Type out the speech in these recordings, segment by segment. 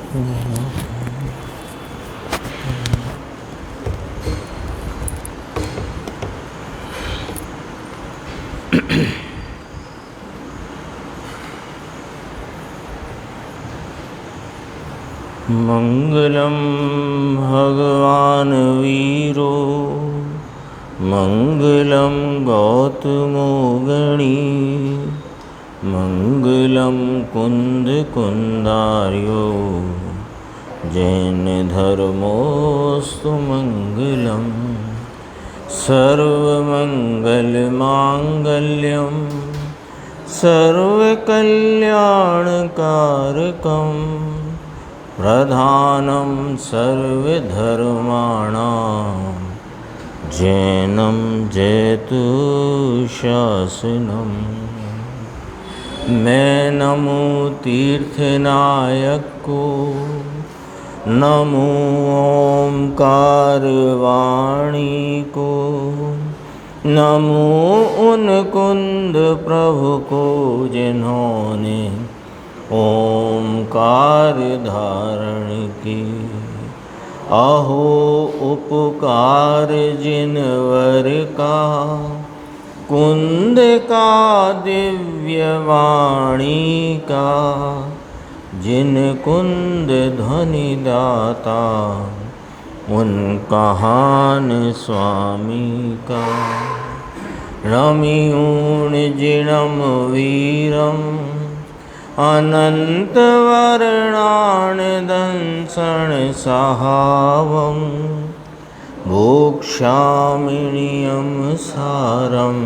मंगलम भगवान वीरो मंगलम गौतमो गणी मंगलम कुंद कुंदार्यो जैन धर्मोस्तु मंगलम सर्वमंगल मांगल्यम सर्वकल्याणकारकम प्रधानं सर्वधर्माणां जैनं जयतु शासनम्। मैं नमो तीर्थनायक को, नमो ओंकार वाणी को, नमो उन कुंद प्रभु को जिन्होंने ओंकार धारण की। अहो उपकार जिनवर का, कुंद का दिव्य वाणी का, जिन कुंद ध्वनि दाता उन कहान स्वामी का। रमियूण जिणम वीरम अनंत वर्णान दंसन सहावं भोक्ष्यामिनियम सारम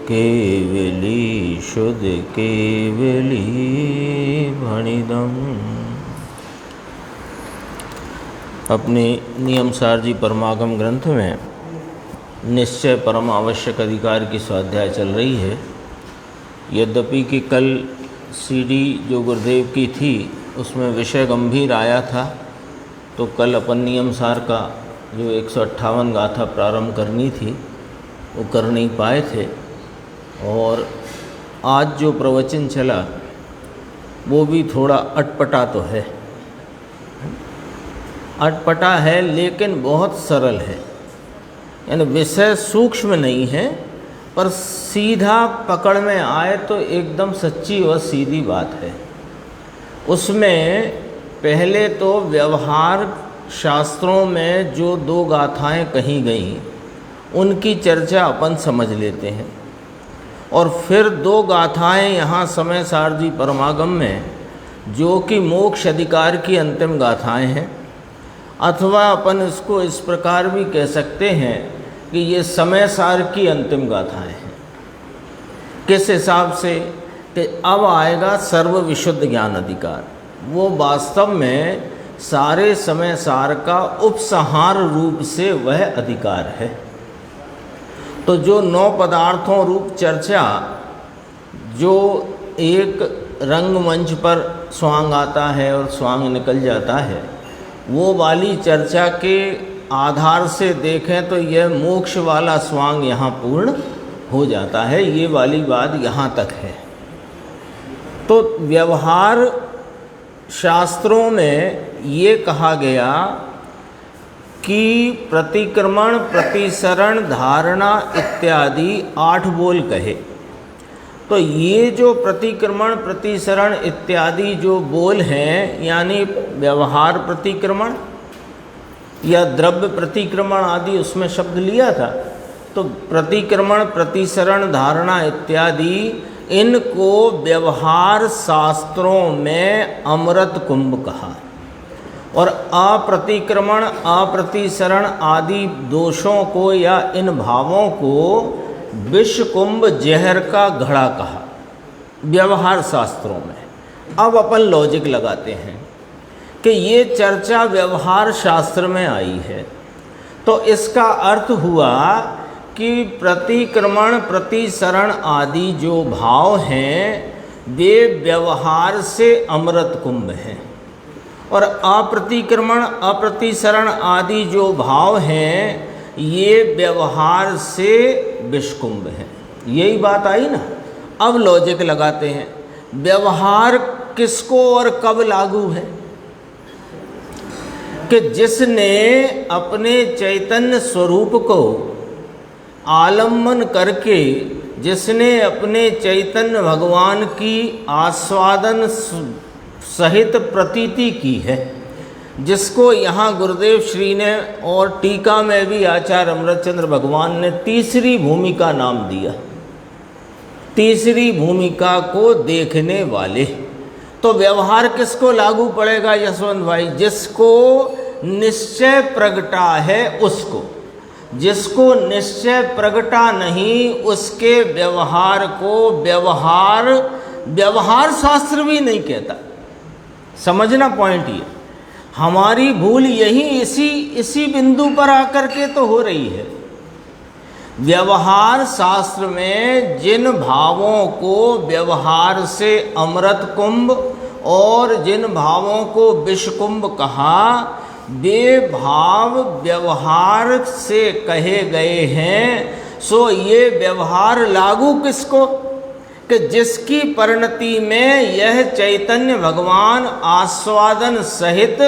केवली शुद्ध केवली भणिदम। अपने नियमसार जी परमागम ग्रंथ में निश्चय परम आवश्यक अधिकार की स्वाध्याय चल रही है। यद्यपि कि कल सीडी जो गुरुदेव की थी उसमें विषय गंभीर आया था, तो कल अपन नियमसार का जो 158 गाथा प्रारंभ करनी थी वो कर नहीं पाए थे। और आज जो प्रवचन चला वो भी थोड़ा अटपटा तो है, अटपटा है लेकिन बहुत सरल है। यानी विषय सूक्ष्म नहीं है पर सीधा पकड़ में आए तो एकदम सच्ची और सीधी बात है। उसमें पहले तो व्यवहार शास्त्रों में जो 2 गाथाएं कही गई उनकी चर्चा अपन समझ लेते हैं, और फिर 2 गाथाएं यहाँ समय सार जी परमागम में जो कि मोक्ष अधिकार की अंतिम गाथाएं हैं, अथवा अपन इसको इस प्रकार भी कह सकते हैं कि ये समय सार की अंतिम गाथाएं हैं। किस हिसाब से कि अब आएगा सर्व विशुद्ध ज्ञान अधिकार। वो वास्तव में सारे समय सार का उपसंहार रूप से वह अधिकार है। तो जो 9 पदार्थों रूप चर्चा जो एक रंगमंच पर स्वांग आता है और स्वांग निकल जाता है, वो वाली चर्चा के आधार से देखें तो यह मोक्ष वाला स्वांग यहाँ पूर्ण हो जाता है। ये वाली बात यहाँ तक है। तो व्यवहार शास्त्रों में ये कहा गया कि प्रतिक्रमण प्रतिसरण धारणा इत्यादि 8 बोल कहे। तो ये जो प्रतिक्रमण प्रतिसरण इत्यादि जो बोल हैं, यानी व्यवहार प्रतिक्रमण या द्रव्य प्रतिक्रमण आदि उसमें शब्द लिया था, तो प्रतिक्रमण प्रतिसरण धारणा इत्यादि इनको व्यवहार शास्त्रों में अमृत कुंभ कहा। और अप्रतिक्रमण अप्रतिसरण आदि दोषों को या इन भावों को विष कुंभ जहर का घड़ा कहा व्यवहार शास्त्रों में। अब अपन लॉजिक लगाते हैं कि ये चर्चा व्यवहार शास्त्र में आई है, तो इसका अर्थ हुआ कि प्रतिक्रमण प्रतिसरण आदि जो भाव हैं वे व्यवहार से अमृत कुंभ हैं, और अप्रतिक्रमण अप्रतिसरण आदि जो भाव हैं ये व्यवहार से विषकुंभ हैं। यही बात आई ना। अब लॉजिक लगाते हैं, व्यवहार किसको और कब लागू है? कि जिसने अपने चैतन्य स्वरूप को आलम्बन करके, जिसने अपने चैतन्य भगवान की आस्वादन सहित प्रतीति की है, जिसको यहाँ गुरुदेव श्री ने और टीका में भी आचार्य अमृतचंद्र भगवान ने तीसरी भूमिका नाम दिया, तीसरी भूमिका को देखने वाले। तो व्यवहार किसको लागू पड़ेगा यशवंत भाई? जिसको निश्चय प्रगटा है उसको। जिसको निश्चय प्रगटा नहीं उसके व्यवहार को व्यवहार शास्त्र भी नहीं कहता। समझना पॉइंट ये, हमारी भूल यही इसी बिंदु पर आकर के तो हो रही है। व्यवहार शास्त्र में जिन भावों को व्यवहार से अमृत कुंभ और जिन भावों को विष कुंभ कहा, वे भाव व्यवहार से कहे गए हैं। सो ये व्यवहार लागू किसको? कि जिसकी परिणति में यह चैतन्य भगवान आस्वादन सहित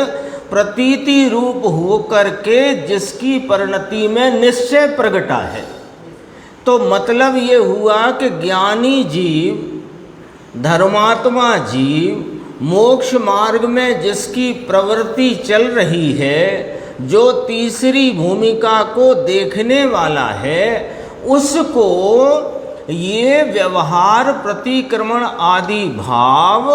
प्रतीति रूप होकर के जिसकी परिणति में निश्चय प्रगटा है। तो मतलब ये हुआ कि ज्ञानी जीव, धर्मात्मा जीव, मोक्ष मार्ग में जिसकी प्रवृत्ति चल रही है, जो तीसरी भूमिका को देखने वाला है, उसको ये व्यवहार प्रतिक्रमण आदि भाव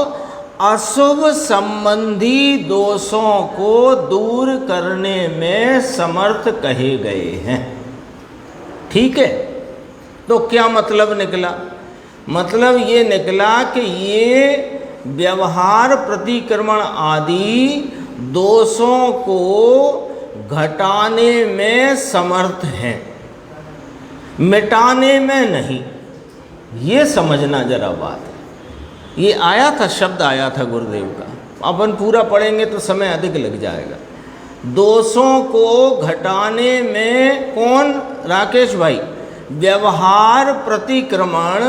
अशुभ संबंधी दोषों को दूर करने में समर्थ कहे गए हैं। ठीक है, तो क्या मतलब निकला? मतलब ये निकला कि ये व्यवहार प्रतिक्रमण आदि दोषों को घटाने में समर्थ हैं, मिटाने में नहीं। ये समझना जरा बात है। ये आया था, शब्द आया था गुरुदेव का, अपन पूरा पढ़ेंगे तो समय अधिक लग जाएगा। दोषों को घटाने में कौन? राकेश भाई, व्यवहार प्रतिक्रमण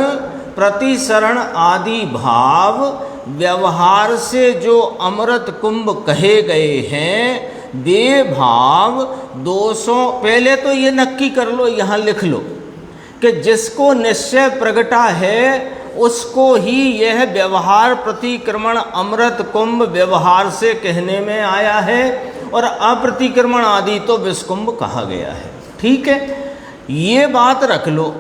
प्रतिसरण आदि भाव व्यवहार से जो अमृत कुंभ कहे गए हैं, वे भाव दोषों, पहले तो ये नक्की कर लो, यहाँ लिख लो कि जिसको निश्चय प्रगटा है उसको ही यह व्यवहार प्रतिक्रमण अमृत कुंभ व्यवहार से कहने में आया है, और अप्रतिक्रमण आदि तो विषकुंभ कहा गया है। ठीक है, ये बात रख लो।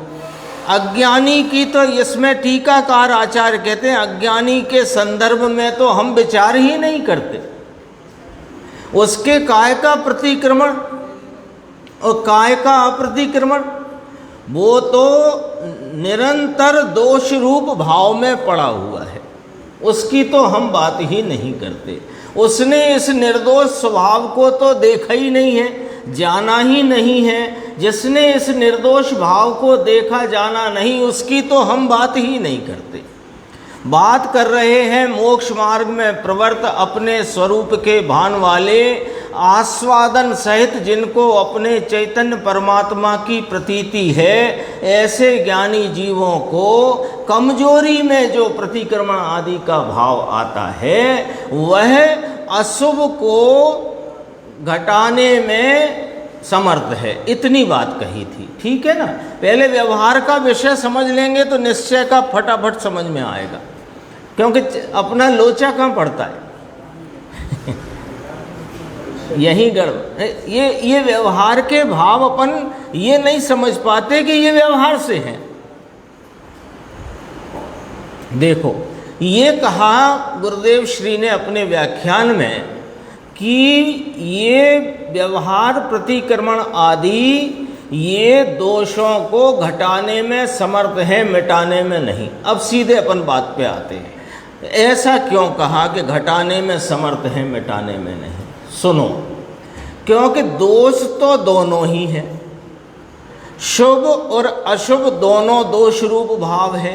अज्ञानी की तो इसमें टीकाकार आचार्य कहते हैं, अज्ञानी के संदर्भ में तो हम विचार ही नहीं करते। उसके काय का प्रतिक्रमण और काय का अप्रतिक्रमण, वो तो निरंतर दोष रूप भाव में पड़ा हुआ है, उसकी तो हम बात ही नहीं करते। उसने इस निर्दोष स्वभाव को तो देखा ही नहीं है, जाना ही नहीं है। जिसने इस निर्दोष भाव को देखा जाना नहीं, उसकी तो हम बात ही नहीं करते। बात कर रहे हैं मोक्ष मार्ग में प्रवर्त अपने स्वरूप के भान वाले, आस्वादन सहित जिनको अपने चैतन्य परमात्मा की प्रतीति है, ऐसे ज्ञानी जीवों को कमजोरी में जो प्रतिक्रमण आदि का भाव आता है, वह अशुभ को घटाने में समर्थ है। इतनी बात कही थी। ठीक है ना? पहले व्यवहार का विषय समझ लेंगे तो निश्चय का फटाफट समझ में आएगा, क्योंकि अपना लोचा कहाँ पड़ता है। यही गड़बड़, ये व्यवहार के भाव अपन ये नहीं समझ पाते कि ये व्यवहार से हैं। देखो, ये कहा गुरुदेव श्री ने अपने व्याख्यान में कि ये व्यवहार प्रतिक्रमण आदि ये दोषों को घटाने में समर्थ है, मिटाने में नहीं। अब सीधे अपन बात पे आते हैं। ऐसा क्यों कहा कि घटाने में समर्थ है, मिटाने में नहीं? सुनो, क्योंकि दोष तो दोनों ही हैं, शुभ और अशुभ दोनों दोष रूप भाव है,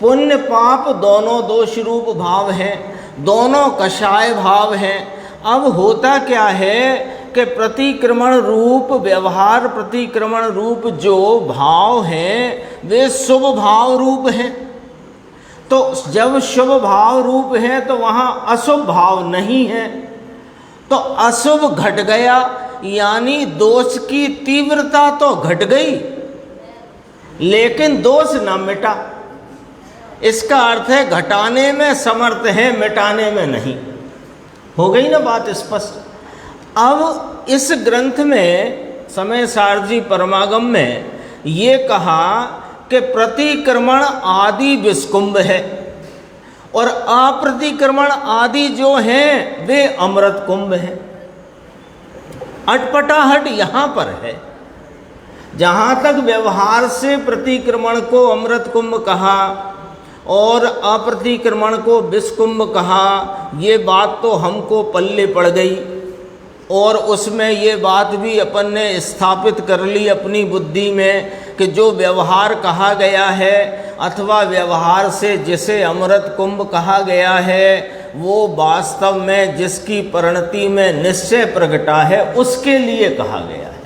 पुण्य पाप दोनों दोष रूप भाव है, दोनों कषाय भाव हैं। अब होता क्या है कि प्रतिक्रमण रूप व्यवहार प्रतिक्रमण रूप जो भाव हैं वे शुभ भाव रूप हैं। तो जब शुभ भाव रूप है तो वहाँ अशुभ भाव नहीं है। तो तो अशुभ घट गया, यानी दोष की तीव्रता तो घट गई लेकिन दोष न मिटा। इसका अर्थ है घटाने में समर्थ है, मिटाने में नहीं। हो गई ना बात स्पष्ट। अब इस ग्रंथ में समय सारजी परमागम में ये कहा कि प्रतिक्रमण आदि विस्कुंभ है और अप्रतिक्रमण आदि जो हैं वे अमृत कुंभ है। अटपटाहट यहाँ पर है। जहाँ तक व्यवहार से प्रतिक्रमण को अमृत कुंभ कहा और अप्रतिक्रमण को विषकुंभ कहा, ये बात तो हमको पल्ले पड़ गई और उसमें ये बात भी अपन ने स्थापित कर ली अपनी बुद्धि में कि जो व्यवहार कहा गया है अथवा व्यवहार से जिसे अमृत कुंभ कहा गया है वो वास्तव में जिसकी परिणति में निश्चय प्रगटा है उसके लिए कहा गया है।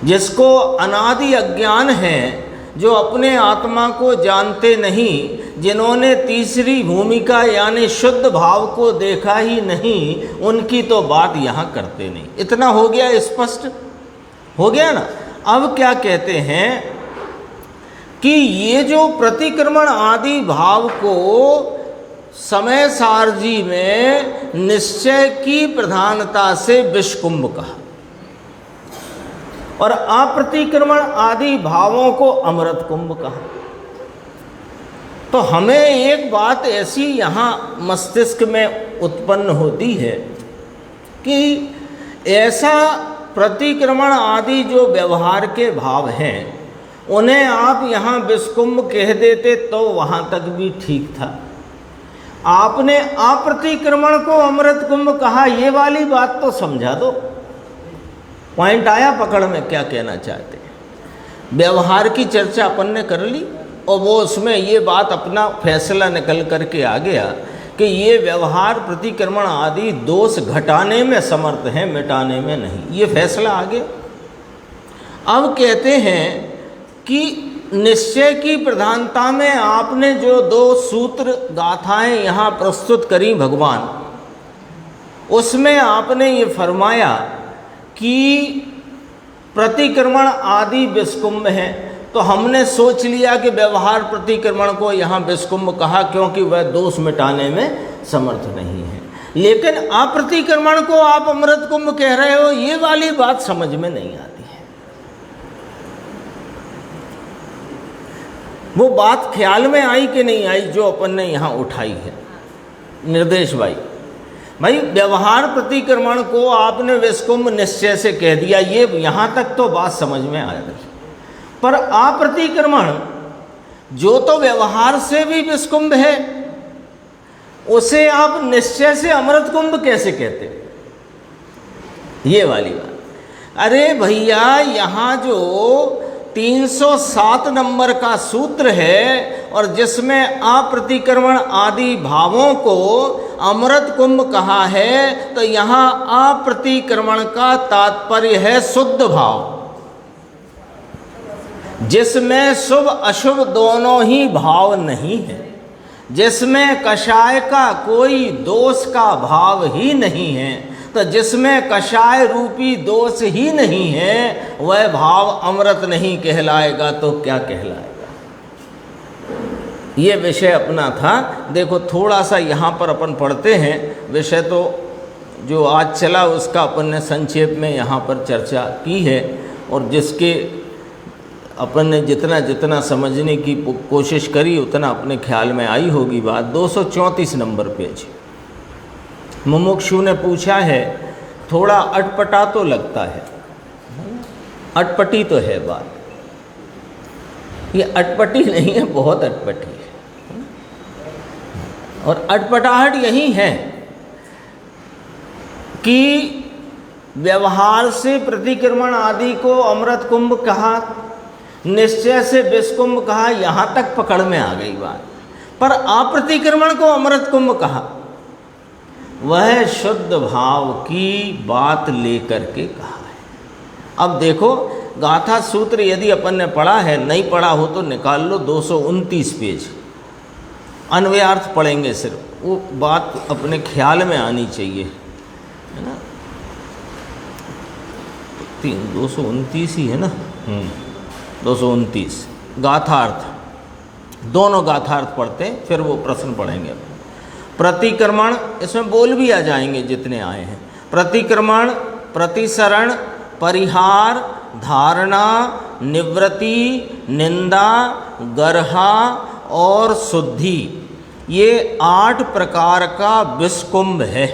जिसको अनादि अज्ञान है, जो अपने आत्मा को जानते नहीं, जिन्होंने तीसरी भूमिका यानी शुद्ध भाव को देखा ही नहीं, उनकी तो बात यहाँ करते नहीं। इतना हो गया, स्पष्ट हो गया ना। अब क्या कहते हैं कि ये जो प्रतिक्रमण आदि भाव को समय सारजी में निश्चय की प्रधानता से विषकुंभ कहा और अप्रतिक्रमण आदि भावों को अमृत कुंभ कहा। तो हमें एक बात ऐसी यहाँ मस्तिष्क में उत्पन्न होती है कि ऐसा प्रतिक्रमण आदि जो व्यवहार के भाव हैं उन्हें आप यहाँ विषकुंभ कह देते तो वहाँ तक भी ठीक था। आपने अप्रतिक्रमण को अमृत कुंभ कहा, ये वाली बात तो समझा दो। पॉइंट आया पकड़ में, क्या कहना चाहते हैं। व्यवहार की चर्चा अपन ने कर ली और वो उसमें ये बात अपना फैसला निकल करके आ गया कि ये व्यवहार प्रतिक्रमण आदि दोष घटाने में समर्थ है, मिटाने में नहीं। ये फैसला आ गया। अब कहते हैं कि निश्चय की प्रधानता में आपने जो दो सूत्र गाथाएं यहाँ प्रस्तुत करी भगवान, उसमें आपने ये फरमाया कि प्रतिक्रमण आदि विषकुंभ है, तो हमने सोच लिया कि व्यवहार प्रतिक्रमण को यहाँ विषकुंभ कहा क्योंकि वह दोष मिटाने में समर्थ नहीं है। लेकिन अप्रतिक्रमण को आप अमृत कुंभ कह रहे हो, ये वाली बात समझ में नहीं आती है। वो बात ख्याल में आई कि नहीं आई जो अपन ने यहाँ उठाई है। निर्देश भाई व्यवहार प्रतिक्रमण को आपने विषकुंभ निश्चय से कह दिया, ये यहाँ तक तो बात समझ में आ रही। पर अप्रतिक्रमण जो तो व्यवहार से भी विषकुंभ है, उसे आप निश्चय से अमृत कुंभ कैसे कहते? ये वाली बात। अरे भैया, यहाँ जो 307 नंबर का सूत्र है और जिसमें अप्रतिक्रमण आदि भावों को अमृत कुंभ कहा है, तो यहाँ अप्रतिक्रमण का तात्पर्य है शुद्ध भाव, जिसमें शुभ अशुभ दोनों ही भाव नहीं है, जिसमें कषाय का कोई दोष का भाव ही नहीं है। तो जिसमें कषाय रूपी दोष ही नहीं है वह भाव अमृत नहीं कहलाएगा तो क्या कहलाएगा? ये विषय अपना था। देखो थोड़ा सा यहाँ पर अपन पढ़ते हैं। विषय तो जो आज चला उसका अपन ने संक्षेप में यहाँ पर चर्चा की है और जिसके अपन ने जितना जितना समझने की कोशिश करी उतना अपने ख्याल में आई होगी बात। 234 नंबर पेज। मुमुक्षु ने पूछा है, थोड़ा अटपटा तो लगता है, अटपटी तो है बात। ये अटपटी नहीं है, बहुत अटपटी है। और अटपटाहट यही है कि व्यवहार से प्रतिक्रमण आदि को अमृत कुंभ कहा, निश्चय से विषकुंभ कहा, यहाँ तक पकड़ में आ गई बात। पर अप्रतिक्रमण को अमृत कुंभ कहा, वह शुद्ध भाव की बात लेकर के कहा है। अब देखो गाथा सूत्र यदि अपन ने पढ़ा है, नहीं पढ़ा हो तो निकाल लो, 229 पेज। अन्वयार्थ पढ़ेंगे सिर्फ, वो बात अपने ख्याल में आनी चाहिए। है ना, 229 ही है ना, 229 गाथार्थ, दोनों गाथार्थ पढ़ते हैं, फिर वो प्रश्न पढ़ेंगे। प्रतिक्रमण, इसमें बोल भी आ जाएंगे जितने आए हैं। प्रतिक्रमण, प्रतिसरण, परिहार, धारणा, निवृत्ति, निंदा, गर्हा और शुद्धि, ये 8 प्रकार का विषकुंभ है,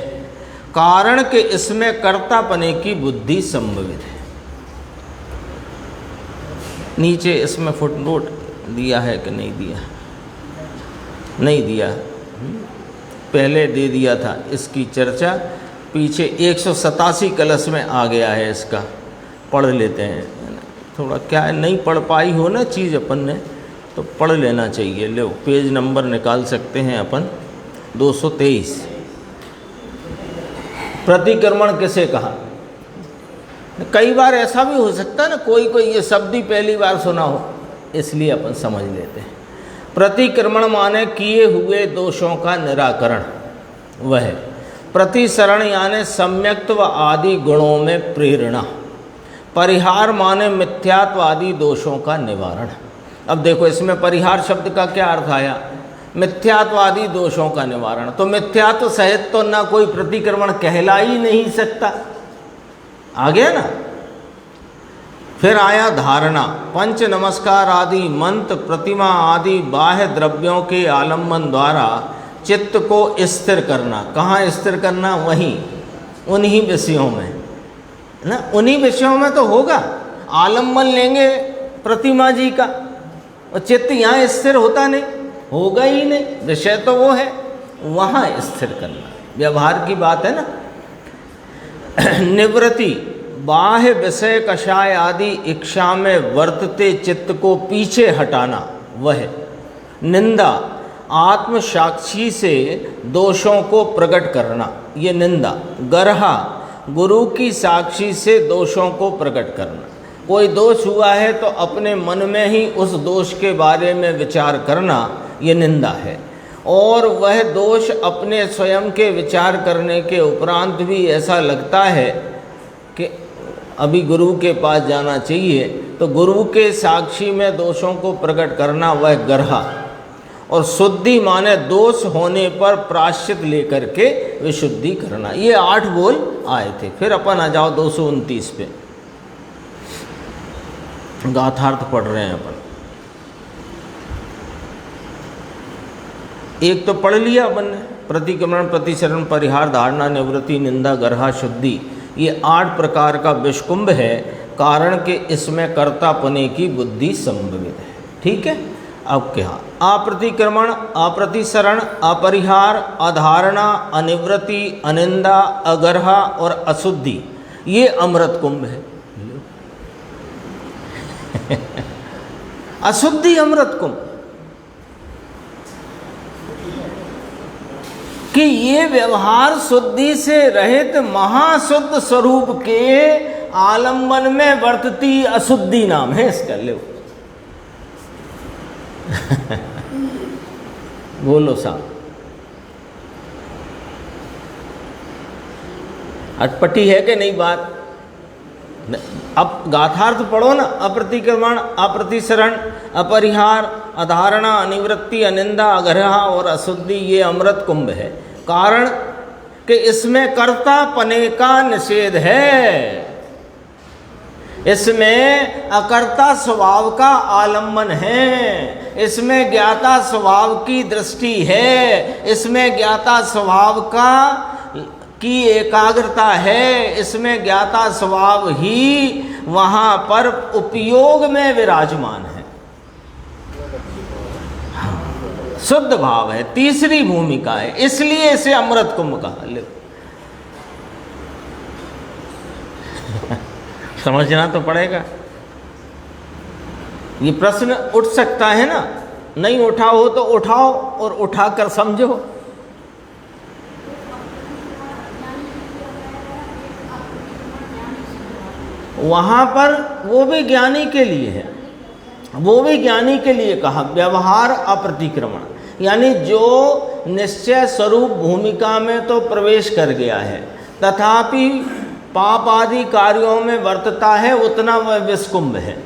कारण कि इसमें कर्तापने की बुद्धि संभवित है। नीचे इसमें फुटनोट दिया है कि नहीं दिया? नहीं दिया, पहले दे दिया था। इसकी चर्चा पीछे 187 कलश में आ गया है, इसका पढ़ लेते हैं। थोड़ा क्या है, नहीं पढ़ पाई हो ना चीज़ अपन ने, तो पढ़ लेना चाहिए। लो पेज नंबर निकाल सकते हैं अपन, 223। प्रतिक्रमण किसे कहा? कई बार ऐसा भी हो सकता है ना, कोई कोई ये शब्द ही पहली बार सुना हो, इसलिए अपन समझ लेते हैं। प्रतिक्रमण माने किए हुए दोषों का निराकरण, वह प्रतिसरण यानी सम्यक्त्व आदि गुणों में प्रेरणा, परिहार माने मिथ्यात्व आदि दोषों का निवारण। अब देखो इसमें परिहार शब्द का क्या अर्थ आया? मिथ्यात्व आदि दोषों का निवारण। तो मिथ्यात्व सहित तो ना कोई प्रतिक्रमण कहला ही नहीं सकता, आ गया ना। फिर आया धारणा, पंच नमस्कार आदि मंत्र, प्रतिमा आदि बाह्य द्रव्यों के आलम्बन द्वारा चित्त को स्थिर करना। कहाँ स्थिर करना? वहीं उन्हीं विषयों में ना, उन्हीं विषयों में तो होगा। आलम्बन लेंगे प्रतिमा जी का, और चित्त यहाँ स्थिर होता नहीं, होगा ही नहीं, विषय तो वो है, वहाँ स्थिर करना, व्यवहार की बात है ना। निवृत्ति, बाह्य विषय कषाय आदि इच्छा में वर्तते चित्त को पीछे हटाना, वह निंदा, आत्म साक्षी से दोषों को प्रकट करना, ये निंदा। गर्हा, गुरु की साक्षी से दोषों को प्रकट करना। कोई दोष हुआ है तो अपने मन में ही उस दोष के बारे में विचार करना, ये निंदा है। और वह दोष अपने स्वयं के विचार करने के उपरांत भी ऐसा लगता है कि अभी गुरु के पास जाना चाहिए, तो गुरु के साक्षी में दोषों को प्रकट करना, वह गर्हा। और शुद्धि माने दोष होने पर प्रायश्चित लेकर के विशुद्धि करना। ये 8 बोल आए थे। फिर अपन आ जाओ 229 पे, गाथार्थ पढ़ रहे हैं अपन। एक तो पढ़ लिया अपन ने, प्रतिक्रमण, प्रतिसरण, परिहार, धारणा, निवृत्ति, निंदा, गर्हा, शुद्धि, ये 8 प्रकार का विषकुंभ है, कारण कि इसमें कर्तापने की बुद्धि संभवित है। ठीक है। अब क्या? अप्रतिक्रमण, अप्रतिसरण, अपरिहार, अधारणा, अनिवृत्ति, अनिंदा, अगर्हा और अशुद्धि, ये अमृत कुंभ है। अशुद्धि अमृत कुंभ, कि ये व्यवहार शुद्धि से रहित महाशुद्ध स्वरूप के आलंबन में वर्तती अशुद्धि नाम है इसका। ले बोलो साहब, अटपटी है कि नहीं बात? अब गाथार्थ पढ़ो ना। अप्रतिक्रमण, अप्रतिसरण, अपरिहार, अधारणा, अनिवृत्ति, अनिंदा, अगर्हा और अशुद्धि, ये अमृत कुंभ है, कारण कि इसमें कर्तापने का निषेध है। इसमें अकर्ता स्वभाव का आलम्बन है, इसमें ज्ञाता स्वभाव की दृष्टि है, इसमें ज्ञाता स्वभाव की एकाग्रता है, इसमें ज्ञाता स्वभाव ही वहाँ पर उपयोग में विराजमान है, शुद्ध भाव है, तीसरी भूमिका है, इसलिए इसे अमृत कुंभ कहा। समझना तो पड़ेगा। ये प्रश्न उठ सकता है ना, नहीं उठा हो तो उठाओ और उठाकर समझो। वहाँ पर वो भी ज्ञानी के लिए है, वो भी ज्ञानी के लिए कहा। व्यवहार अप्रतिक्रमण यानी जो निश्चय स्वरूप भूमिका में तो प्रवेश कर गया है, तथापि पाप आदि कार्यों में वर्तता है उतना वह विषकुंभ है,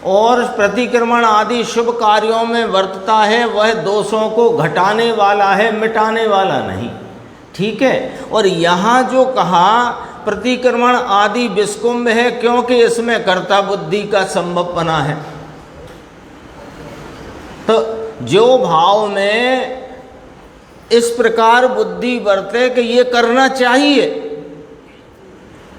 और प्रतिक्रमण आदि शुभ कार्यों में वर्तता है वह दोषों को घटाने वाला है, मिटाने वाला नहीं। ठीक है। और यहाँ जो कहा प्रतिक्रमण आदि विषकुंभ है, क्योंकि इसमें कर्ता बुद्धि का संभवपना है। तो जो भाव में इस प्रकार बुद्धि बरते कि ये करना चाहिए,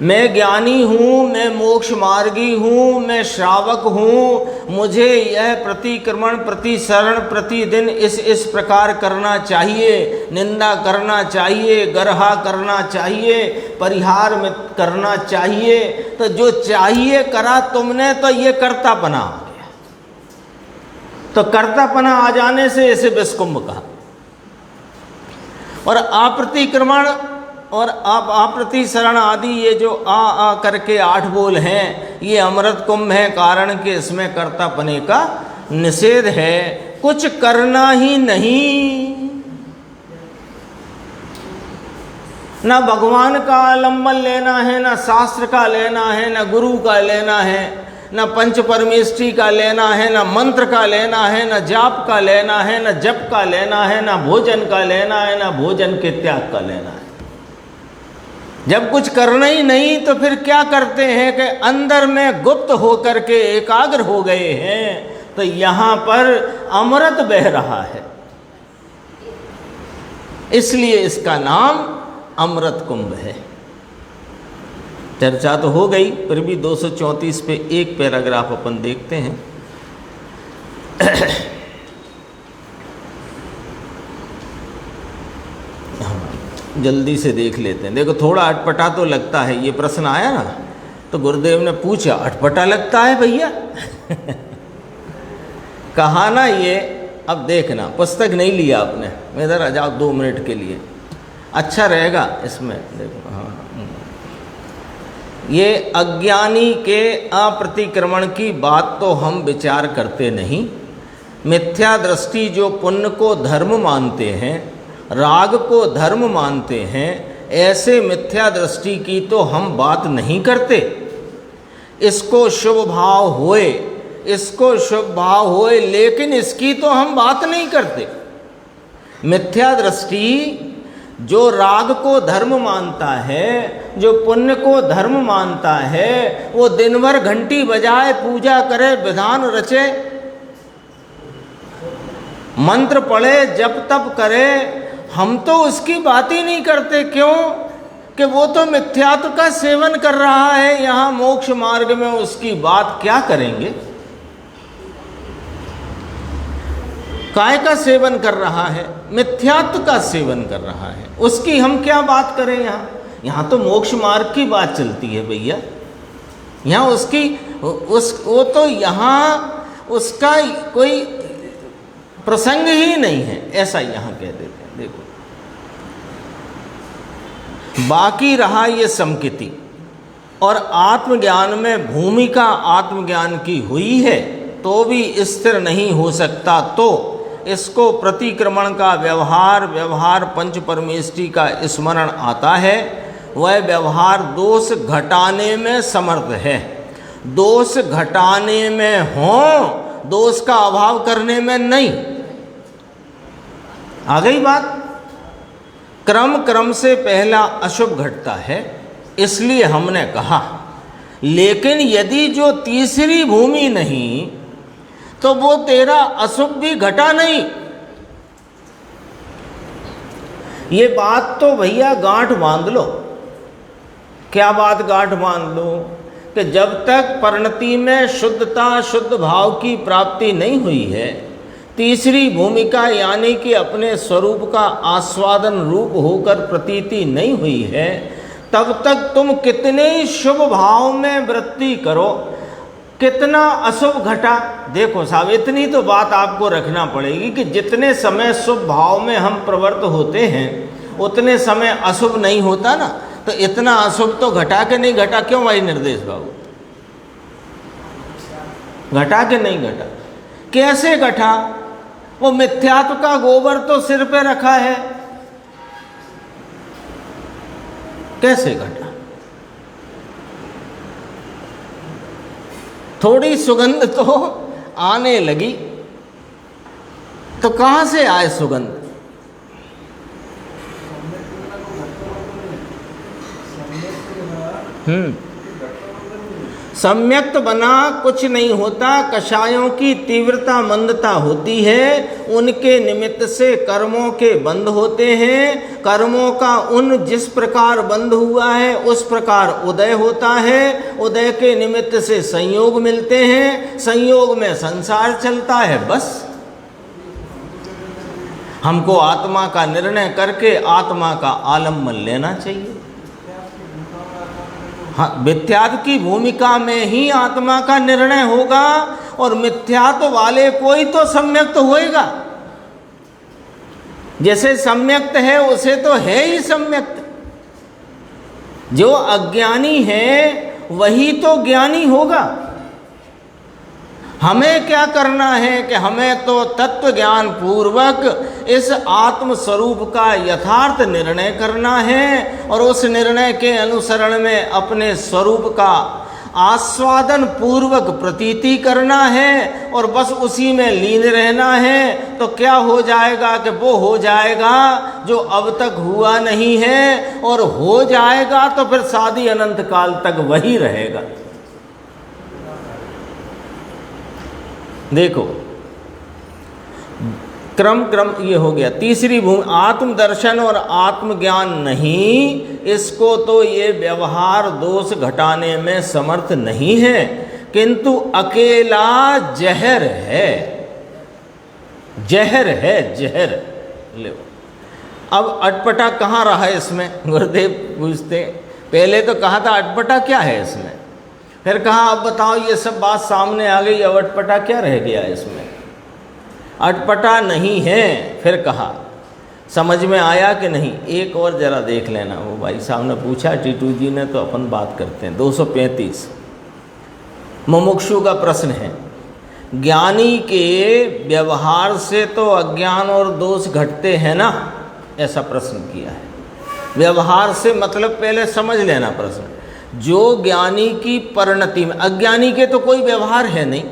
मैं ज्ञानी हूँ, मैं मोक्ष मार्गी हूँ, मैं श्रावक हूँ, मुझे यह प्रतिक्रमण प्रतिसरण प्रतिदिन इस प्रकार करना चाहिए, निंदा करना चाहिए, गर्हा करना चाहिए, परिहार में करना चाहिए। तो जो चाहिए करा तुमने, तो ये कर्तापना आ गया। तो कर्तापना आ जाने से इसे विषकुंभ कहा। और अप्रतिक्रमण और अप्रतिसरण आदि ये जो आ करके 8 बोल हैं, ये अमृत कुंभ है, कारण कि इसमें कर्तापने का निषेध है। कुछ करना ही नहीं, ना भगवान का आलम्बन लेना है, ना शास्त्र का लेना है, ना गुरु का लेना है, ना पंच परमेष्ठी का लेना है, ना मंत्र का लेना है, ना जाप का लेना है, ना जप का लेना है, ना भोजन का लेना है, ना भोजन के त्याग का लेना है। जब कुछ करना ही नहीं तो फिर क्या करते हैं कि अंदर में गुप्त होकर के एकाग्र हो गए हैं। तो यहाँ पर अमृत बह रहा है, इसलिए इसका नाम अमृत कुंभ है। चर्चा तो हो गई, फिर भी 234 पे एक पैराग्राफ अपन देखते हैं। जल्दी से देख लेते हैं। देखो थोड़ा अटपटा तो लगता है, ये प्रश्न आया ना तो गुरुदेव ने पूछा अटपटा लगता है भैया? कहा ना ये, अब देखना, पुस्तक नहीं लिया आपने, मैं इधर आ जाओ 2 मिनट के लिए, अच्छा रहेगा इसमें। देखो हाँ, ये अज्ञानी के अप्रतिक्रमण की बात तो हम विचार करते नहीं। मिथ्या दृष्टि जो पुण्य को धर्म मानते हैं, राग को धर्म मानते हैं, ऐसे मिथ्या दृष्टि की तो हम बात नहीं करते। इसको शुभ भाव होए, इसको शुभ भाव होए, लेकिन इसकी तो हम बात नहीं करते। मिथ्या दृष्टि जो राग को धर्म मानता है, जो पुण्य को धर्म मानता है, वो दिन भर घंटी बजाए, पूजा करे, विधान रचे, मंत्र पढ़े, जप तप करे, हम तो उसकी बात ही नहीं करते। क्यों? कि वो तो मिथ्यात्व का सेवन कर रहा है, यहाँ मोक्ष मार्ग में उसकी बात क्या करेंगे? काय का सेवन कर रहा है? मिथ्यात्व का सेवन कर रहा है, उसकी हम क्या बात करें? यहाँ तो मोक्ष मार्ग की बात चलती है भैया। यहाँ उसकी वो तो यहाँ उसका कोई प्रसंग ही नहीं है, ऐसा यहाँ कह देते हैं। देखो बाकी रहा ये समकिति, और आत्मज्ञान में भूमिका आत्मज्ञान की हुई है तो भी स्थिर नहीं हो सकता। तो इसको प्रतिक्रमण का व्यवहार पंच परमेष्ठी का स्मरण आता है। वह व्यवहार दोष घटाने में समर्थ है, दोष घटाने में हो, दोष का अभाव करने में नहीं। आ गई बात? क्रम से पहला अशुभ घटता है, इसलिए हमने कहा। लेकिन यदि जो तीसरी भूमि नहीं, तो वो तेरा अशुभ भी घटा नहीं। ये बात तो भैया गांठ बांध लो। क्या बात गांठ बांध लो? कि जब तक परिणति में शुद्धता, शुद्ध भाव की प्राप्ति नहीं हुई है, तीसरी भूमिका यानी कि अपने स्वरूप का आस्वादन रूप होकर प्रतीति नहीं हुई है, तब तक तुम कितने ही शुभ भाव में वृत्ति करो, कितना अशुभ घटा। देखो साहब, इतनी तो बात आपको रखना पड़ेगी कि जितने समय शुभ भाव में हम प्रवृत्त होते हैं, उतने समय अशुभ नहीं होता ना। तो इतना अशुभ तो घटा के नहीं घटा। क्यों भाई निर्देश बाबू? घटा के नहीं घटा। कैसे घटा? वो मिथ्यात्व का गोबर तो सिर पे रखा है, कैसे घटा? थोड़ी सुगंध तो आने लगी, तो कहाँ से आए सुगंध? सम्यक्त बना कुछ नहीं होता, कषायों की तीव्रता मंदता होती है, उनके निमित्त से कर्मों के बंध होते हैं, कर्मों का उन जिस प्रकार बंध हुआ है उस प्रकार उदय होता है, उदय के निमित्त से संयोग मिलते हैं, संयोग में संसार चलता है। बस हमको आत्मा का निर्णय करके आत्मा का आलम्बन लेना चाहिए। हाँ, मिथ्यात्व की भूमिका में ही आत्मा का निर्णय होगा, और मिथ्यात्व वाले कोई तो सम्यक्त होएगा। जैसे सम्यक्त है उसे तो है ही सम्यक्त, जो अज्ञानी है वही तो ज्ञानी होगा। हमें क्या करना है कि हमें तो तत्व ज्ञान पूर्वक इस आत्म स्वरूप का यथार्थ निर्णय करना है, और उस निर्णय के अनुसरण में अपने स्वरूप का आस्वादन पूर्वक प्रतीति करना है, और बस उसी में लीन रहना है। तो क्या हो जाएगा कि वो हो जाएगा जो अब तक हुआ नहीं है, और हो जाएगा तो फिर शादी अनंत काल तक वही रहेगा। देखो क्रम ये हो गया। तीसरी भूमि आत्मदर्शन और आत्मज्ञान नहीं, इसको तो ये व्यवहार दोष घटाने में समर्थ नहीं है, किंतु अकेला जहर है, जहर है, जहर। ले अब अटपटा कहाँ रहा है इसमें? गुरुदेव पूछते, पहले तो कहा था अटपटा क्या है इसमें, फिर कहा अब बताओ ये सब बात सामने आ गई, अब अटपटा क्या रह गया इसमें? अटपटा नहीं है। फिर कहा समझ में आया कि नहीं? एक और जरा देख लेना। वो भाई साहब ने पूछा, टीटू जी ने, तो अपन बात करते हैं। 235 मुमुक्षु का प्रश्न है, ज्ञानी के व्यवहार से तो अज्ञान और दोष घटते हैं ना, ऐसा प्रश्न किया है। व्यवहार से मतलब पहले समझ लेना प्रश्न, जो ज्ञानी की परिणति में, अज्ञानी के तो कोई व्यवहार है नहीं,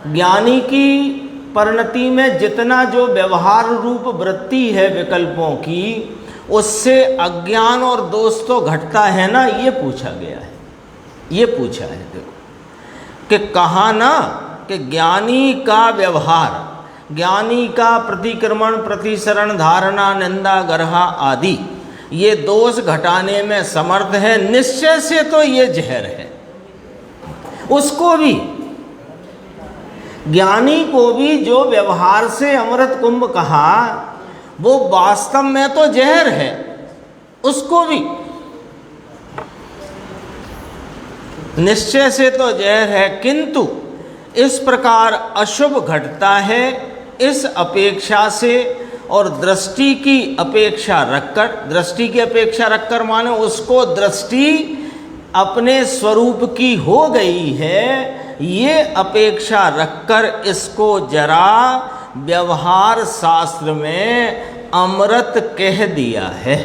ज्ञानी की परिणति में जितना जो व्यवहार रूप वृत्ति है विकल्पों की, उससे अज्ञान और दोष तो घटता है ना, ये पूछा गया है। ये पूछा है देखो कि कहा ना कि ज्ञानी का व्यवहार, ज्ञानी का प्रतिक्रमण, प्रतिसरण, धारणा, निंदा, गर्हा आदि ये दोष घटाने में समर्थ है, निश्चय से तो ये जहर है। उसको भी, ज्ञानी को भी जो व्यवहार से अमृत कुंभ कहा वो वास्तव में तो जहर है, उसको भी निश्चय से तो जहर है, किंतु इस प्रकार अशुभ घटता है इस अपेक्षा से, और दृष्टि की अपेक्षा रखकर, दृष्टि की अपेक्षा रखकर माने उसको दृष्टि अपने स्वरूप की हो गई है, ये अपेक्षा रखकर इसको जरा व्यवहार शास्त्र में अमृत कह दिया है।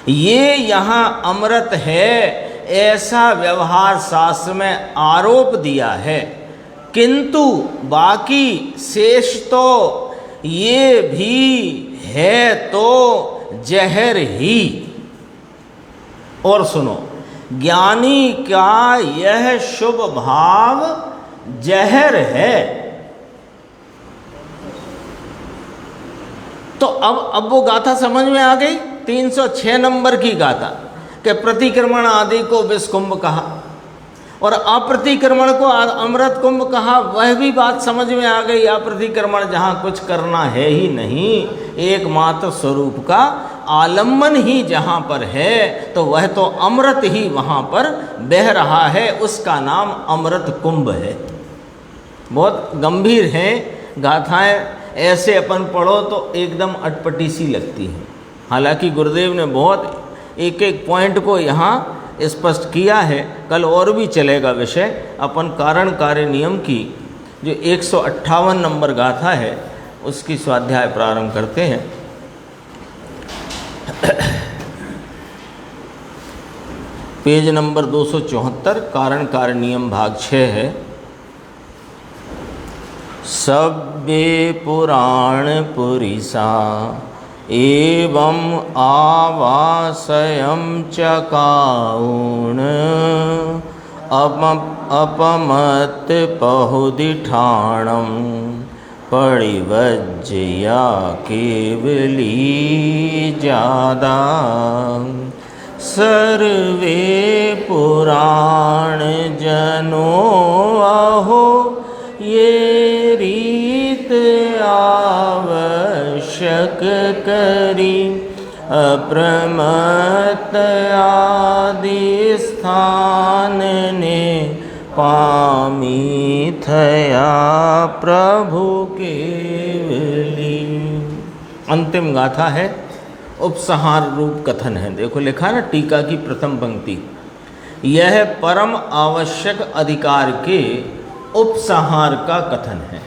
ये यहाँ अमृत है ऐसा व्यवहार शास्त्र में आरोप दिया है, किंतु बाकी शेष तो ये भी है तो जहर ही। और सुनो, ज्ञानी का यह शुभ भाव जहर है। तो अब वो गाथा समझ में आ गई, 306 नंबर की गाथा कि प्रतिक्रमण आदि को विष कुंभ कहा और अप्रतिक्रमण को अमृत कुंभ कहा, वह भी बात समझ में आ गई। अप्रतिक्रमण जहाँ कुछ करना है ही नहीं, एकमात्र स्वरूप का आलम्बन ही जहाँ पर है, तो वह तो अमृत ही वहाँ पर बह रहा है, उसका नाम अमृत कुंभ है। बहुत गंभीर हैं गाथाएं, ऐसे अपन पढ़ो तो एकदम अटपटी सी लगती हैं। हालांकि गुरुदेव ने बहुत एक एक पॉइंट को यहाँ स्पष्ट किया है। कल और भी चलेगा विषय। अपन कारण कार्य नियम की जो 158 नंबर गाथा है उसकी स्वाध्याय प्रारंभ करते हैं। पेज नंबर 274, कारण कारणियम भाग 6 है। सब्बे पुराण पुरीसा एवं आवासयं चकाऊण अपमत पहुदिठाणं परिवज्या केवली जादा सर्वे पुराण जनों अहो ये रीत आवश्यक करी अप्रमत्त आदि स्थान ने पामी थया प्रभु केवली। अंतिम गाथा है, उपसंहार रूप कथन है। देखो लिखा ना टीका की प्रथम पंक्ति, यह परम आवश्यक अधिकार के उपसंहार का कथन है।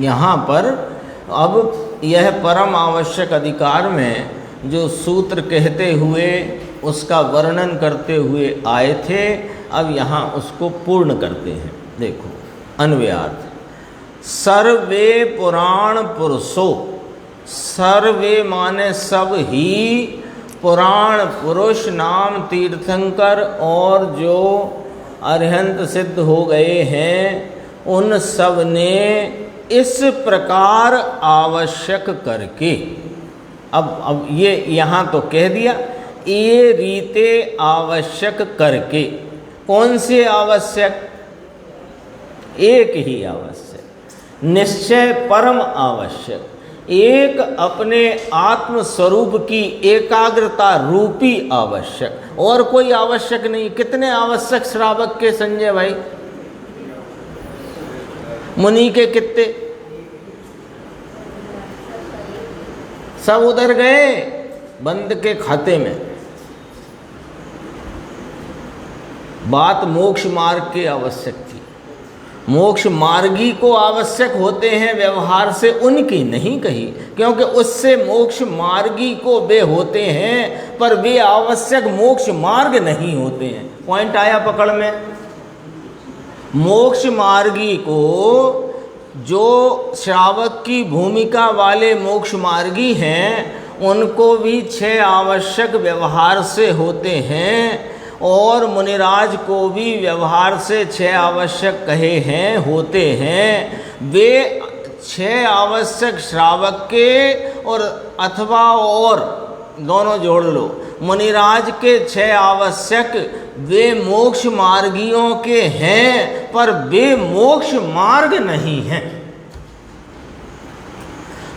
यहाँ पर अब यह परम आवश्यक अधिकार में जो सूत्र कहते हुए उसका वर्णन करते हुए आए थे, अब यहाँ उसको पूर्ण करते हैं। देखो अन्वयार्थ, सर्वे पुराण पुरुषो, सर्वे माने सब ही, पुराण पुरुष नाम तीर्थंकर और जो अरिहंत सिद्ध हो गए हैं, उन सब ने इस प्रकार आवश्यक करके, अब ये यहाँ तो कह दिया, ये रीते आवश्यक करके। कौन से आवश्यक? एक ही आवश्यक, निश्चय परम आवश्यक, एक अपने आत्म स्वरूप की एकाग्रता रूपी आवश्यक, और कोई आवश्यक नहीं। कितने आवश्यक श्रावक के संजय भाई? मुनि के कितने? सब उधर गए बंद के खाते में। बात मोक्ष मार्ग के आवश्यक थी। मोक्ष मार्गी को आवश्यक होते हैं व्यवहार से, उनकी नहीं कही, क्योंकि उससे मोक्ष मार्गी को वे होते हैं, पर वे आवश्यक मोक्ष मार्ग नहीं होते हैं। पॉइंट आया पकड़ में? मोक्ष मार्गी को, जो श्रावक की भूमिका वाले मोक्ष मार्गी हैं, उनको भी 6 आवश्यक व्यवहार से होते हैं, और मुनिराज को भी व्यवहार से 6 आवश्यक कहे हैं, होते हैं। वे 6 आवश्यक श्रावक के और अथवा और दोनों जोड़ लो, मुनिराज के 6 आवश्यक वे मोक्ष मार्गियों के हैं, पर वे मोक्ष मार्ग नहीं हैं।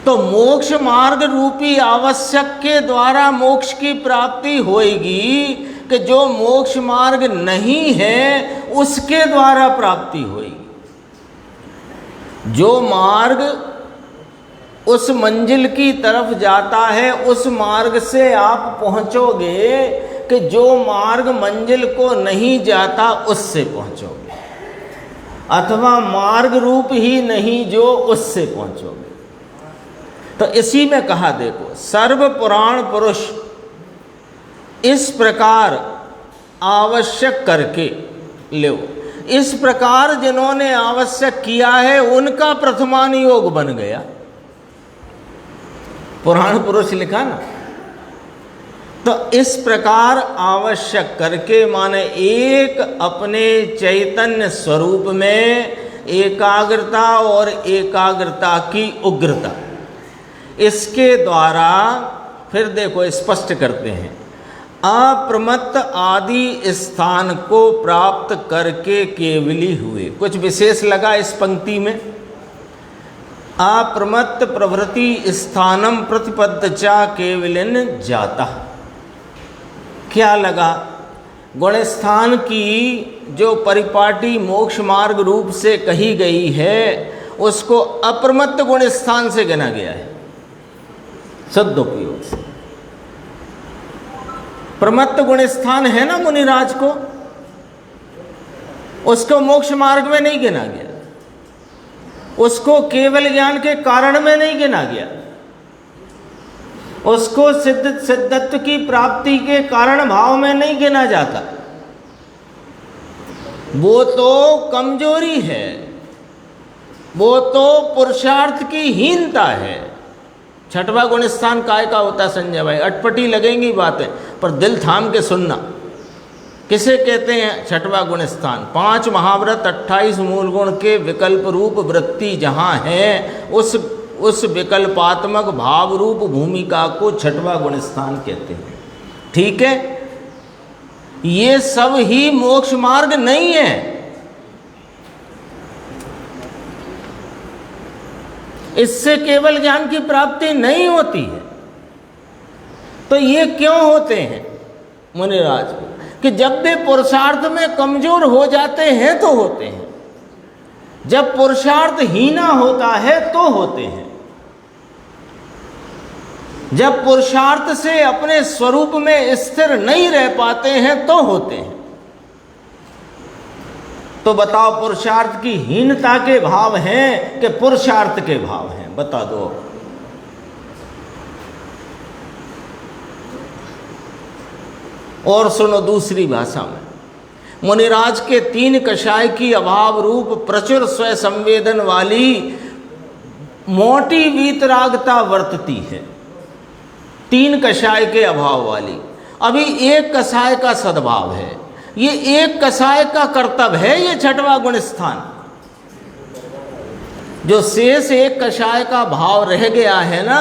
तो मोक्ष मार्ग रूपी आवश्यक के द्वारा मोक्ष की प्राप्ति होएगी, कि जो मोक्ष मार्ग नहीं है उसके द्वारा प्राप्ति होएगी। जो मार्ग उस मंजिल की तरफ जाता है, उस मार्ग से आप पहुंचोगे, कि जो मार्ग मंजिल को नहीं जाता उससे पहुंचोगे, अथवा मार्ग रूप ही नहीं जो उससे पहुंचोगे। तो इसी में कहा, देखो सर्व पुराण पुरुष इस प्रकार आवश्यक करके लो। इस प्रकार जिन्होंने आवश्यक किया है उनका प्रथमान योग बन गया। पुराण पुरुष लिखा ना, तो इस प्रकार आवश्यक करके माने एक अपने चैतन्य स्वरूप में एकाग्रता और एकाग्रता की उग्रता, इसके द्वारा फिर देखो स्पष्ट करते हैं, अप्रमत्त आदि स्थान को प्राप्त करके केवली हुए। कुछ विशेष लगा इस पंक्ति में, अप्रमत्त प्रभृति स्थानम प्रतिपद्ध चा केवलिन जाता। क्या लगा? गुण स्थान की जो परिपाटी मोक्ष मार्ग रूप से कही गई है, उसको अप्रमत्त गुण स्थान से गिना गया है, सदुपयोग से। प्रमत्त गुण स्थान है ना मुनिराज को, उसको मोक्ष मार्ग में नहीं गिना गया, उसको केवल ज्ञान के कारण में नहीं गिना गया। उसको सिद्धत्व की प्राप्ति के कारण भाव में नहीं गिना जाता। वो तो कमजोरी है, वो तो पुरुषार्थ की हीनता है। छठवां गुण स्थान काय का होता है संजय भाई? अटपटी लगेंगी बातें, पर दिल थाम के सुनना। किसे कहते हैं छठवां गुण स्थान? 5 महाव्रत 28 मूल गुण के विकल्प रूप वृत्ति जहाँ है, उस विकल्पात्मक भाव रूप भूमिका को छठवां गुण स्थान कहते हैं। ठीक है, ये सब ही मोक्ष मार्ग नहीं है। इससे केवल ज्ञान की प्राप्ति नहीं होती है। तो ये क्यों होते हैं मुनिराज? कि जब वे पुरुषार्थ में कमजोर हो जाते हैं तो होते हैं, जब पुरुषार्थ हीना होता है तो होते हैं, जब पुरुषार्थ से अपने स्वरूप में स्थिर नहीं रह पाते हैं तो होते हैं। तो बताओ, पुरुषार्थ की हीनता के भाव हैं कि पुरुषार्थ के भाव हैं? बता दो। और सुनो दूसरी भाषा में, मुनिराज के 3 कषाय की अभाव रूप प्रचुर स्वय संवेदन वाली मोटी वीतरागता वर्तती है। 3 कषाय के अभाव वाली, अभी 1 कषाय का सद्भाव है। ये 1 कषाय का कर्तव्य है, ये छठवां गुण स्थान। जो शेष 1 कषाय का भाव रह गया है ना,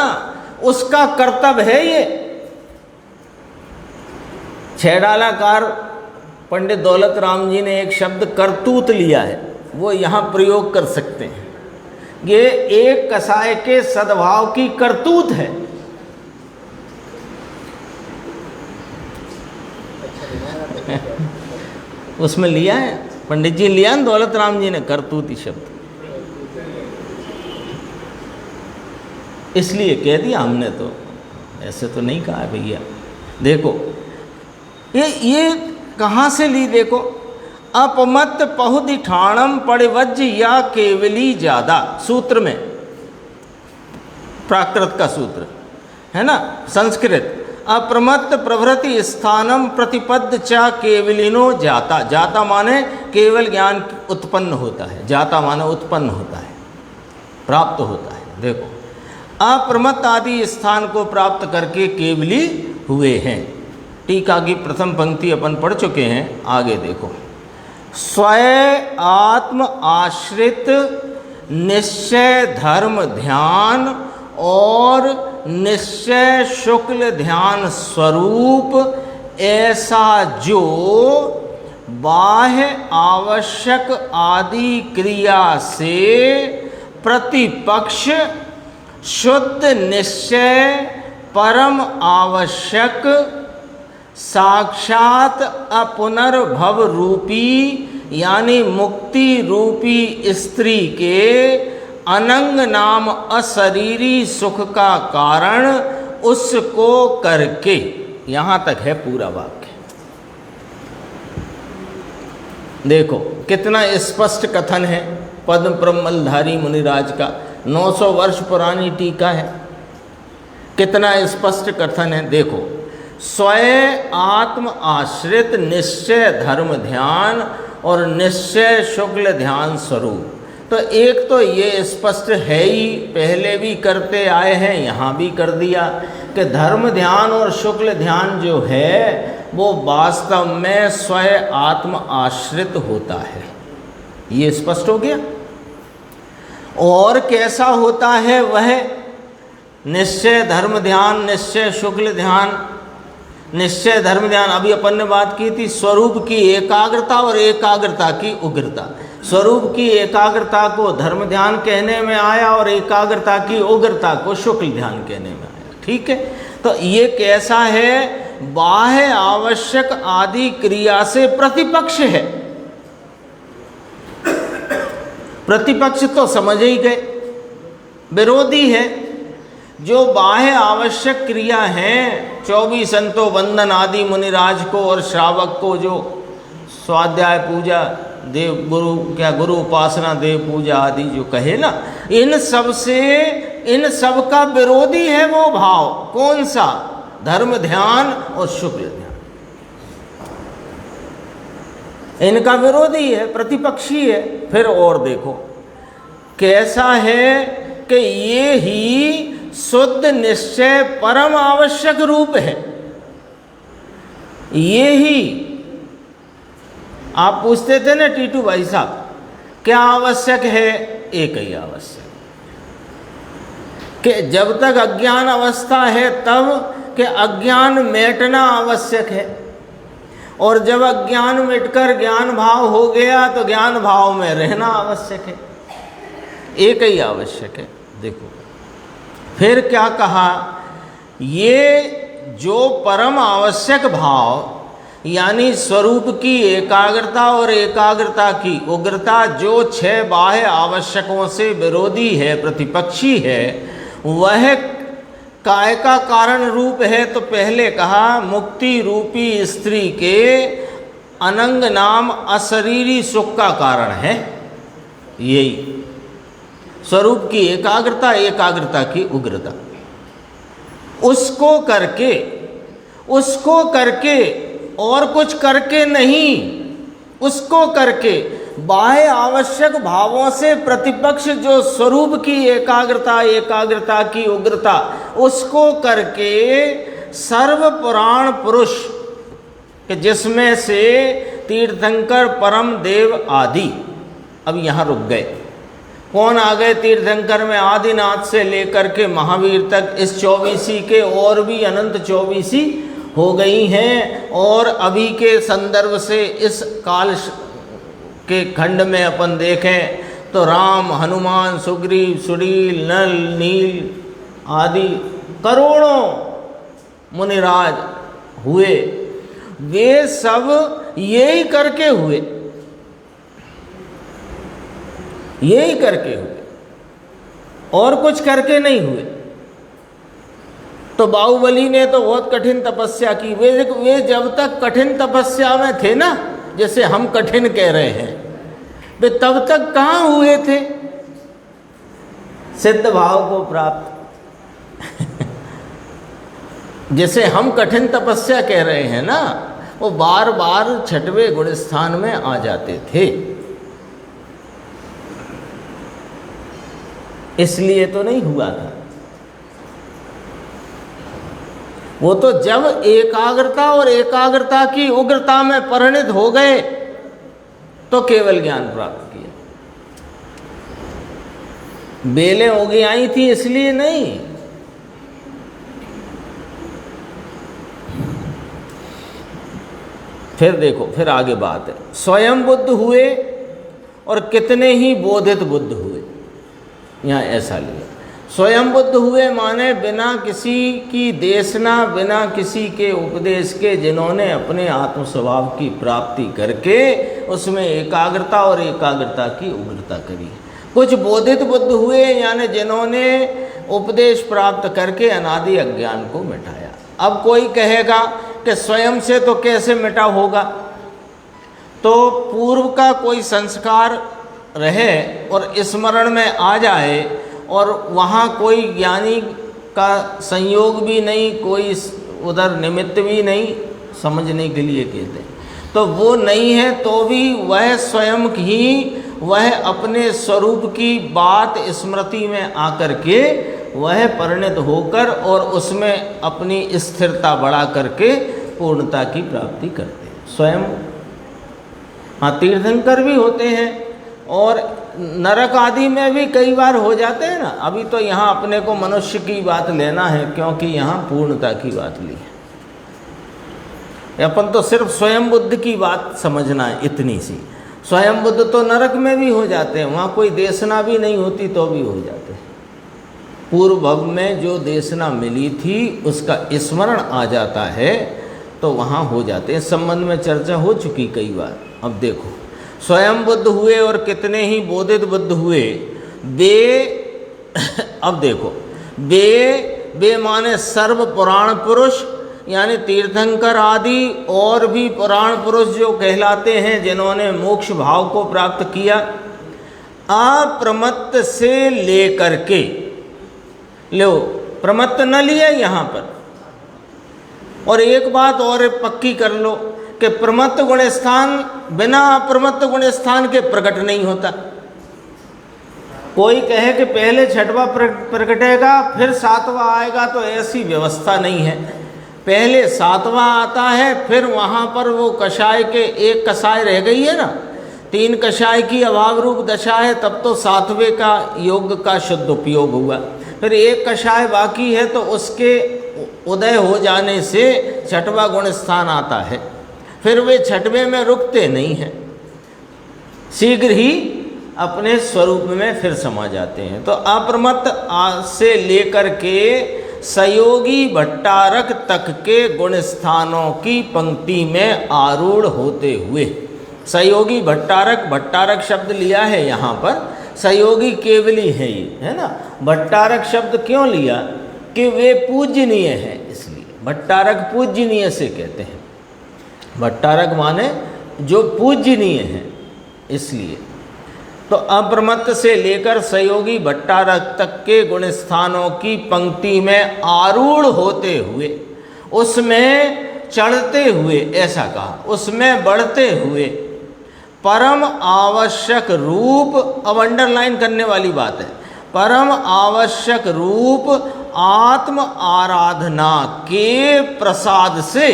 उसका कर्तव्य है ये। छैडालाकार पंडित दौलत राम जी ने एक शब्द करतूत लिया है, वो यहाँ प्रयोग कर सकते हैं। ये 1 कषाय के सद्भाव की करतूत है। उसमें लिया है, पंडित जी लिया है, दौलत राम जी ने करतूती शब्द इसलिए कह दिया हमने, तो ऐसे तो नहीं कहा भैया। देखो ये कहाँ से ली? देखो, अपमत पहुदिठाणम पड़िवज्ज या केवली ज्यादा, सूत्र में, प्राकृत का सूत्र है ना, संस्कृत। अप्रमत्त प्रभृति स्थानम प्रतिपद्ध चा केवलिनो जाता। जाता माने केवल ज्ञान उत्पन्न होता है, जाता माने उत्पन्न होता है, प्राप्त होता है। देखो, अप्रमत्त आदि स्थान को प्राप्त करके केवली हुए हैं। टीका की प्रथम पंक्ति अपन पढ़ चुके हैं, आगे देखो। स्वयं आत्म आश्रित निश्चय धर्म ध्यान और निश्चय शुक्ल ध्यान स्वरूप ऐसा जो बाह्य आवश्यक आदि क्रिया से प्रतिपक्ष शुद्ध निश्चय परम आवश्यक साक्षात अपुनर्भव रूपी यानी मुक्ति रूपी स्त्री के अनंग नाम अशरीरी सुख का कारण उसको करके, यहाँ तक है पूरा वाक्य। देखो कितना स्पष्ट कथन है पद्म प्रमलधारी मुनिराज का, 900 वर्ष पुरानी टीका है। कितना स्पष्ट कथन है, देखो। स्वयं आत्म आश्रित निश्चय धर्म ध्यान और निश्चय शुक्ल ध्यान स्वरूप। तो एक तो ये स्पष्ट है ही, पहले भी करते आए हैं, यहाँ भी कर दिया कि धर्म ध्यान और शुक्ल ध्यान जो है वो वास्तव में स्वयं आत्म आश्रित होता है। ये स्पष्ट हो गया। और कैसा होता है वह निश्चय धर्म ध्यान, निश्चय शुक्ल ध्यान। निश्चय धर्म ध्यान अभी अपन ने बात की थी, स्वरूप की एकाग्रता और एकाग्रता की उग्रता। स्वरूप की एकाग्रता को धर्म ध्यान कहने में आया और एकाग्रता की उग्रता को शुक्ल ध्यान कहने में आया। ठीक है, तो ये कैसा है? बाह्य आवश्यक आदि क्रिया से प्रतिपक्ष है। प्रतिपक्ष तो समझ ही गए, विरोधी है। जो बाह्य आवश्यक क्रिया हैं, 24 अंतो वंदन आदि मुनिराज को और श्रावक को, जो स्वाध्याय पूजा देव गुरु, क्या गुरु उपासना देव पूजा आदि जो कहे ना, इन सब से इन सब का विरोधी है वो भाव। कौन सा? धर्म ध्यान और शुक्ल ध्यान इनका विरोधी है, प्रतिपक्षी है। फिर और देखो कैसा है कि ये ही शुद्ध निश्चय परम आवश्यक रूप है। ये ही आप पूछते थे ना टीटू भाई साहब, क्या आवश्यक है? एक ही आवश्यक कि जब तक अज्ञान अवस्था है तब कि अज्ञान मिटना आवश्यक है, और जब अज्ञान मिटकर ज्ञान भाव हो गया तो ज्ञान भाव में रहना आवश्यक है। एक ही आवश्यक है। देखो फिर क्या कहा, ये जो परम आवश्यक भाव यानी स्वरूप की एकाग्रता और एकाग्रता की उग्रता जो 6 बाह्य आवश्यकों से विरोधी है, प्रतिपक्षी है, वह काय का कारण रूप है। तो पहले कहा मुक्ति रूपी स्त्री के अनंग नाम अशरीरी सुख का कारण है। यही स्वरूप की एकाग्रता, एकाग्रता की उग्रता। उसको करके और कुछ करके नहीं, उसको करके बाह्य आवश्यक भावों से प्रतिपक्ष जो स्वरूप की एकाग्रता, एकाग्रता की उग्रता, उसको करके सर्व पुराण पुरुष कि जिसमें से तीर्थंकर, परम देव आदि। अब यहाँ रुक गए। कौन आ गए तीर्थंकर में? आदिनाथ से लेकर के महावीर तक इस 24 के और भी अनंत 24 हो गई हैं। और अभी के संदर्भ से इस काल के खंड में अपन देखें तो राम, हनुमान, सुग्रीव, सुनील, नल, नील आदि करोड़ों मुनिराज हुए। वे सब यही करके हुए, यही करके हुए, और कुछ करके नहीं हुए। तो बाहुबली ने तो बहुत कठिन तपस्या की। वे जब तक कठिन तपस्या में थे ना, जैसे हम कठिन कह रहे हैं, वे तब तक कहाँ हुए थे सिद्ध भाव को प्राप्त। जैसे हम कठिन तपस्या कह रहे हैं ना, वो बार बार 6वें गुण स्थान में आ जाते थे। इसलिए तो नहीं हुआ था। वो तो जब एकाग्रता और एकाग्रता की उग्रता में परिणत हो गए तो केवल ज्ञान प्राप्त किया। बेलें होगी आई थी इसलिए नहीं। फिर देखो, फिर आगे बात है। स्वयं बुद्ध हुए और कितने ही बोधित बुद्ध हुए। यहाँ ऐसा लिया, स्वयं बुद्ध हुए माने बिना किसी की देशना, बिना किसी के उपदेश के, जिन्होंने अपने आत्म स्वभाव की प्राप्ति करके उसमें एकाग्रता और एकाग्रता की उग्रता करी। कुछ बोधित बुद्ध हुए यानी जिन्होंने उपदेश प्राप्त करके अनादि अज्ञान को मिटाया। अब कोई कहेगा कि स्वयं से तो कैसे मिटा होगा? तो पूर्व का कोई संस्कार रहे और स्मरण में आ जाए और वहाँ कोई ज्ञानी का संयोग भी नहीं, कोई उधर निमित्त भी नहीं, समझने के लिए कहते हैं, तो वो नहीं है तो भी वह स्वयं ही वह अपने स्वरूप की बात स्मृति में आकर के वह परिणत होकर और उसमें अपनी स्थिरता बढ़ा करके पूर्णता की प्राप्ति करते हैं स्वयं। हाँ, तीर्थंकर भी होते हैं और नरक आदि में भी कई बार हो जाते हैं ना। अभी तो यहाँ अपने को मनुष्य की बात लेना है क्योंकि यहाँ पूर्णता की बात ली है। अपन तो सिर्फ स्वयं बुद्ध की बात समझना है, इतनी सी। स्वयं बुद्ध तो नरक में भी हो जाते हैं, वहाँ कोई देशना भी नहीं होती तो भी हो जाते हैं। पूर्व भव में जो देशना मिली थी उसका स्मरण आ जाता है तो वहाँ हो जाते हैं। इस संबंध में चर्चा हो चुकी कई बार। अब देखो, स्वयं बुद्ध हुए और कितने ही बोधित बुद्ध हुए। अब देखो, वे माने सर्व पुराण पुरुष यानी तीर्थंकर आदि और भी पुराण पुरुष जो कहलाते हैं, जिन्होंने मोक्ष भाव को प्राप्त किया। अप्रमत्त से लेकर के लो प्रमत्त न लिया यहाँ पर। और एक बात और पक्की कर लो कि प्रमत्त गुण स्थान बिना अप्रमत्त गुण स्थान के प्रकट नहीं होता। कोई कहे कि पहले छठवां प्रकटेगा फिर सातवां आएगा, तो ऐसी व्यवस्था नहीं है। पहले सातवां आता है, फिर वहाँ पर वो कषाय के एक कषाय रह गई है ना, 3 कषाय की अभाव रूप दशा है, तब तो सातवें का योग का शुद्ध उपयोग हुआ। फिर एक कषाय बाकी है, तो उसके उदय हो जाने से छठवां गुण स्थान आता है। फिर वे छठवें में रुकते नहीं हैं, शीघ्र ही अपने स्वरूप में फिर समा जाते हैं। तो अप्रमत्त से लेकर के सहयोगी भट्टारक तक के गुण स्थानों की पंक्ति में आरूढ़ होते हुए, सहयोगी भट्टारक, भट्टारक शब्द लिया है यहाँ पर, सहयोगी केवली है ये, है ना। भट्टारक शब्द क्यों लिया कि वे पूजनीय हैं, इसलिए भट्टारक पूजनीय से कहते हैं। भट्टारक माने जो पूजनीय है, इसलिए। तो अप्रमत्त से लेकर सहयोगी भट्टारक तक के गुण स्थानों की पंक्ति में आरूढ़ होते हुए, उसमें चढ़ते हुए, ऐसा कहा, उसमें बढ़ते हुए, परम आवश्यक रूप, अब अंडरलाइन करने वाली बात है, परम आवश्यक रूप आत्म आराधना के प्रसाद से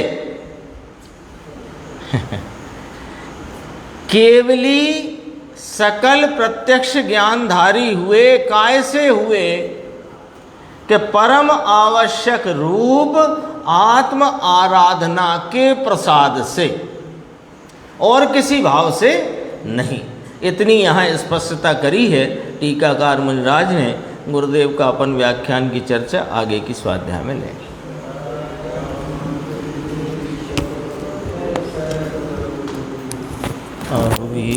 केवली सकल प्रत्यक्ष ज्ञानधारी हुए। काय से हुए कि परम आवश्यक रूप आत्म आराधना के प्रसाद से, और किसी भाव से नहीं। इतनी यहाँ स्पष्टता करी है टीकाकार मुनिराज ने। गुरुदेव का अपन व्याख्यान की चर्चा आगे की स्वाध्याय में लेंगे। और भी